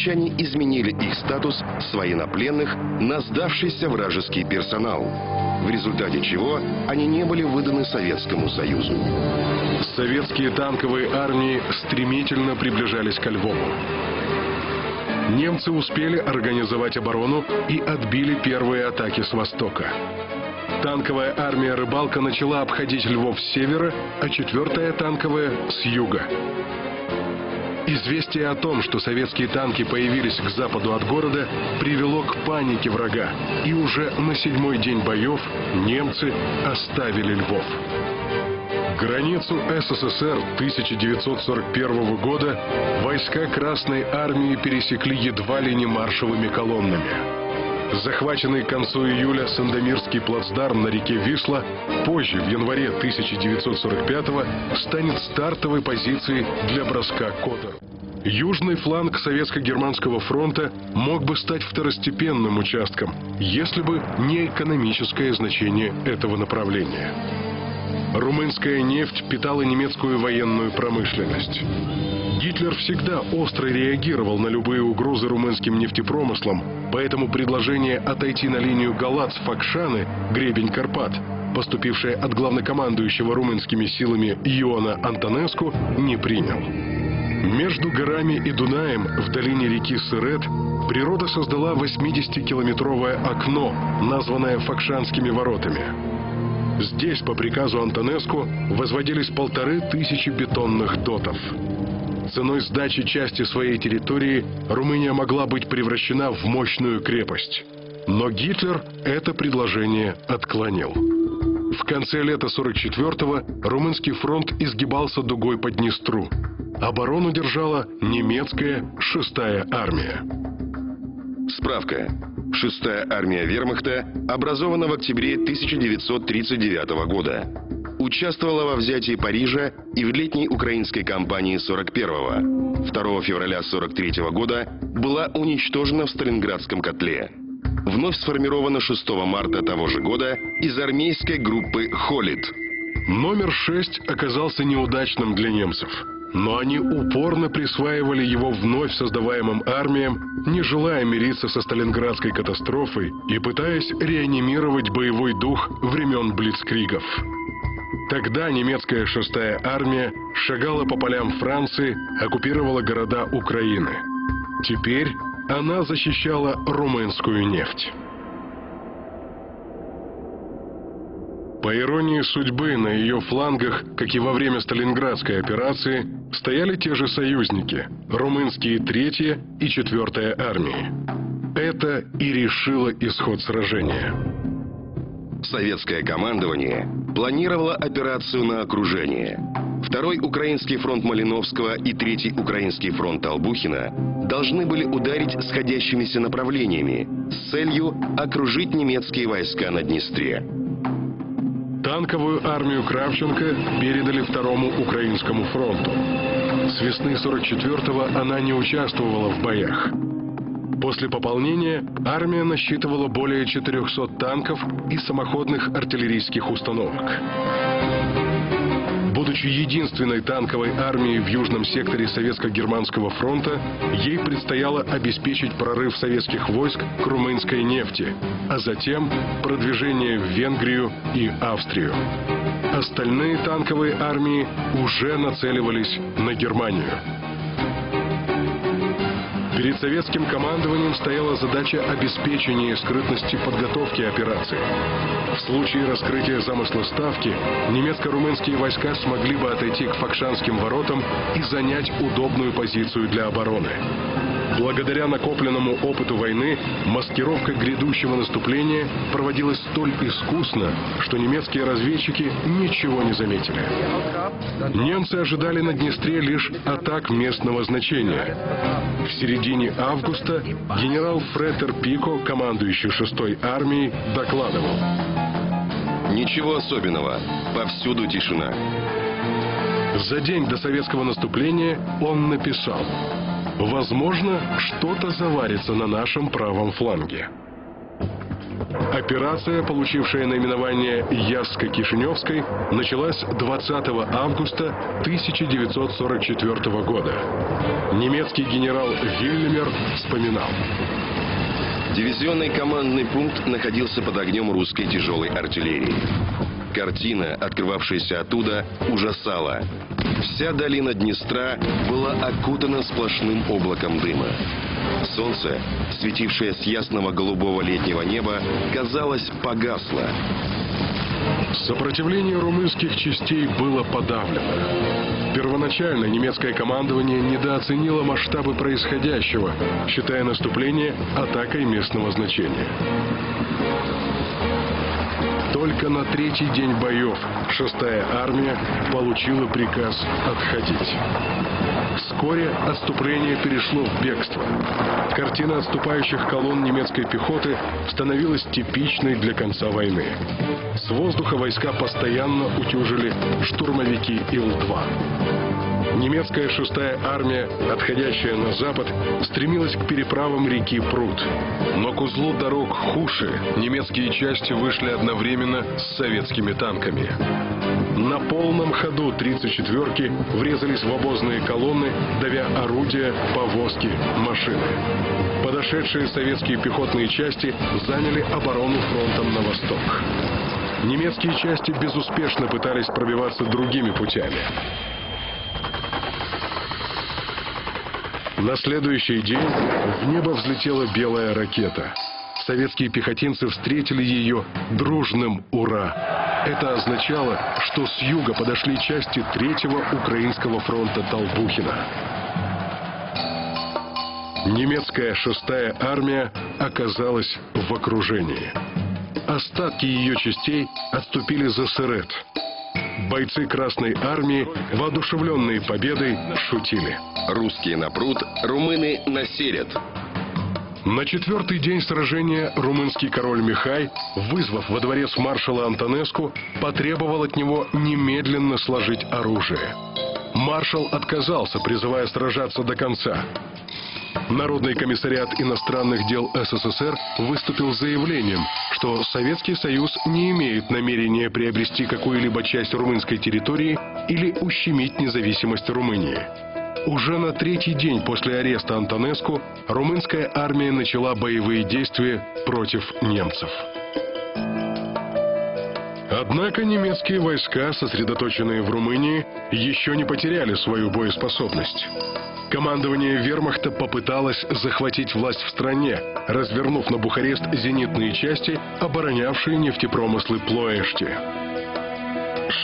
англичане изменили их статус с военнопленных на сдавшийся вражеский персонал, в результате чего они не были выданы Советскому Союзу. Советские танковые армии стремительно приближались ко Львову. Немцы успели организовать оборону и отбили первые атаки с востока. Танковая армия «Рыбалка» начала обходить Львов с севера, а 4-я танковая – с юга. Известие о том, что советские танки появились к западу от города, привело к панике врага, и уже на 7-й день боев немцы оставили Львов. Границу СССР 1941 года войска Красной армии пересекли едва ли не маршевыми колоннами. Захваченный к концу июля Сандомирский плацдарм на реке Висла позже, в январе 1945-го, станет стартовой позицией для броска к Котору. Южный фланг Советско-Германского фронта мог бы стать второстепенным участком, если бы не экономическое значение этого направления. Румынская нефть питала немецкую военную промышленность. Гитлер всегда остро реагировал на любые угрозы румынским нефтепромыслом, поэтому предложение отойти на линию Галац-Факшаны, гребень Карпат, поступившее от главнокомандующего румынскими силами Иона Антонеску, не принял. Между горами и Дунаем, в долине реки Сырет, природа создала 80-километровое окно, названное Факшанскими воротами. Здесь, по приказу Антонеску, возводились 1500 бетонных дотов. Ценой сдачи части своей территории Румыния могла быть превращена в мощную крепость. Но Гитлер это предложение отклонил. В конце лета 44-го румынский фронт изгибался дугой по Днестру. Оборону держала немецкая 6-я армия. Справка. 6-я армия вермахта образована в октябре 1939 года. Участвовала во взятии Парижа и в летней украинской кампании 41-го. 2 февраля 43 года была уничтожена в Сталинградском котле. Вновь сформирована 6 марта того же года из армейской группы «Холид». Номер 6 оказался неудачным для немцев. Но они упорно присваивали его вновь создаваемым армиям, не желая мириться со Сталинградской катастрофой и пытаясь реанимировать боевой дух времен блицкригов. Тогда немецкая 6-я армия шагала по полям Франции, оккупировала города Украины. Теперь она защищала румынскую нефть. По иронии судьбы, на ее флангах, как и во время Сталинградской операции, стояли те же союзники – румынские 3-я и 4-я армии. Это и решило исход сражения. Советское командование планировало операцию на окружение. 2-й Украинский фронт Малиновского и 3-й Украинский фронт Толбухина должны были ударить сходящимися направлениями с целью окружить немецкие войска на Днестре. Танковую армию Кравченко передали 2-му Украинскому фронту. С весны 44-го она не участвовала в боях. После пополнения армия насчитывала более 400 танков и самоходных артиллерийских установок. Будучи единственной танковой армией в южном секторе Советско-Германского фронта, ей предстояло обеспечить прорыв советских войск к румынской нефти, а затем продвижение в Венгрию и Австрию. Остальные танковые армии уже нацеливались на Германию. Перед советским командованием стояла задача обеспечения скрытности подготовки операции. В случае раскрытия замысла ставки, немецко-румынские войска смогли бы отойти к Факшанским воротам и занять удобную позицию для обороны. Благодаря накопленному опыту войны, маскировка грядущего наступления проводилась столь искусно, что немецкие разведчики ничего не заметили. Немцы ожидали на Днестре лишь атак местного значения. В середине августа генерал Фретер Пико, командующий 6-й армией, докладывал: «Ничего особенного. Повсюду тишина». За день до советского наступления он написал: «Возможно, что-то заварится на нашем правом фланге». Операция, получившая наименование Ясска-Кишиневской, началась 20 августа 1944 года. Немецкий генерал Вильнемер вспоминал. Дивизионный командный пункт находился под огнем русской тяжелой артиллерии. Картина, открывавшаяся оттуда, ужасала. Вся долина Днестра была окутана сплошным облаком дыма. Солнце, светившее с ясного голубого летнего неба, казалось, погасло. Сопротивление румынских частей было подавлено. Первоначально немецкое командование недооценило масштабы происходящего, считая наступление атакой местного значения. Только на третий день боев 6-я армия получила приказ отходить. Вскоре отступление перешло в бегство. Картина отступающих колонн немецкой пехоты становилась типичной для конца войны. С воздуха войска постоянно утюжили штурмовики Ил-2. Немецкая 6-я армия, отходящая на запад, стремилась к переправам реки Прут. Но к узлу дорог Хуши немецкие части вышли одновременно с советскими танками. На полном ходу 34-ки врезались в обозные колонны, давя орудия, повозки, машины. Подошедшие советские пехотные части заняли оборону фронтом на восток. Немецкие части безуспешно пытались пробиваться другими путями. На следующий день в небо взлетела белая ракета. Советские пехотинцы встретили ее дружным «Ура!». Это означало, что с юга подошли части 3-го Украинского фронта Толбухина. Немецкая 6-я армия оказалась в окружении. Остатки ее частей отступили за Сырет. Бойцы Красной армии, воодушевленные победой, шутили. Русские на пруд, румыны на Серед. На 4-й день сражения румынский король Михай, вызвав во дворец маршала Антонеску, потребовал от него немедленно сложить оружие. Маршал отказался, призывая сражаться до конца. Народный комиссариат иностранных дел СССР выступил с заявлением, что Советский Союз не имеет намерения приобрести какую-либо часть румынской территории или ущемить независимость Румынии. Уже на 3-й день после ареста Антонеску румынская армия начала боевые действия против немцев. Однако немецкие войска, сосредоточенные в Румынии, еще не потеряли свою боеспособность. Командование вермахта попыталось захватить власть в стране, развернув на Бухарест зенитные части, оборонявшие нефтепромыслы Плоешти.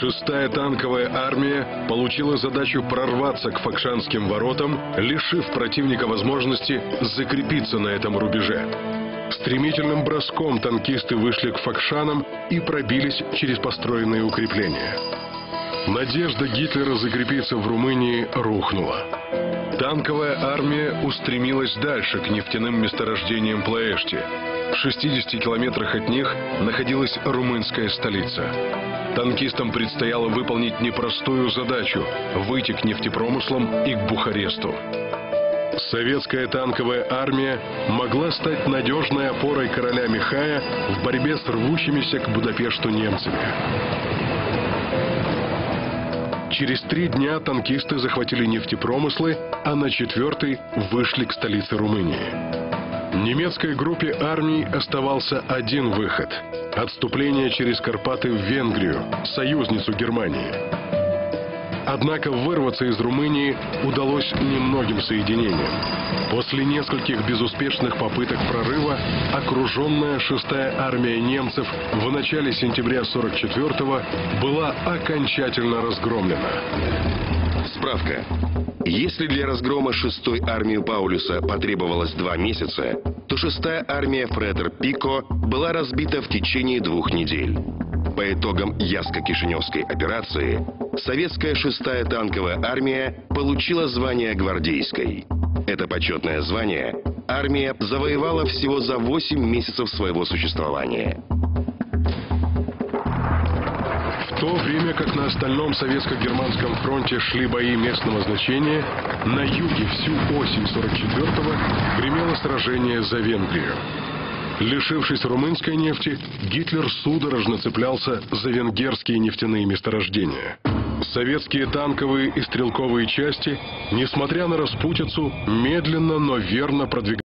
6-я танковая армия получила задачу прорваться к Факшанским воротам, лишив противника возможности закрепиться на этом рубеже. Стремительным броском танкисты вышли к Факшанам и пробились через построенные укрепления. Надежда Гитлера закрепиться в Румынии рухнула. Танковая армия устремилась дальше к нефтяным месторождениям Плоешти. В 60 километрах от них находилась румынская столица. Танкистам предстояло выполнить непростую задачу – выйти к нефтепромыслам и к Бухаресту. Советская танковая армия могла стать надежной опорой короля Михая в борьбе с рвущимися к Будапешту немцами. Через 3 дня танкисты захватили нефтепромыслы, а на 4-й вышли к столице Румынии. Немецкой группе армий оставался один выход – отступление через Карпаты в Венгрию, союзницу Германии. Однако вырваться из Румынии удалось немногим соединениям. После нескольких безуспешных попыток прорыва окруженная 6-я армия немцев в начале сентября 44-го была окончательно разгромлена. Справка. Если для разгрома 6-й армии Паулюса потребовалось 2 месяца, то 6-я армия Фредер-Пико была разбита в течение 2 недель. По итогам Ясска-Кишиневской операции советская 6-я танковая армия получила звание гвардейской. Это почетное звание армия завоевала всего за 8 месяцев своего существования. В то время как на остальном советско-германском фронте шли бои местного значения, на юге всю осень 44-го гремело сражение за Венгрию. Лишившись румынской нефти, Гитлер судорожно цеплялся за венгерские нефтяные месторождения. Советские танковые и стрелковые части, несмотря на распутицу, медленно, но верно продвигались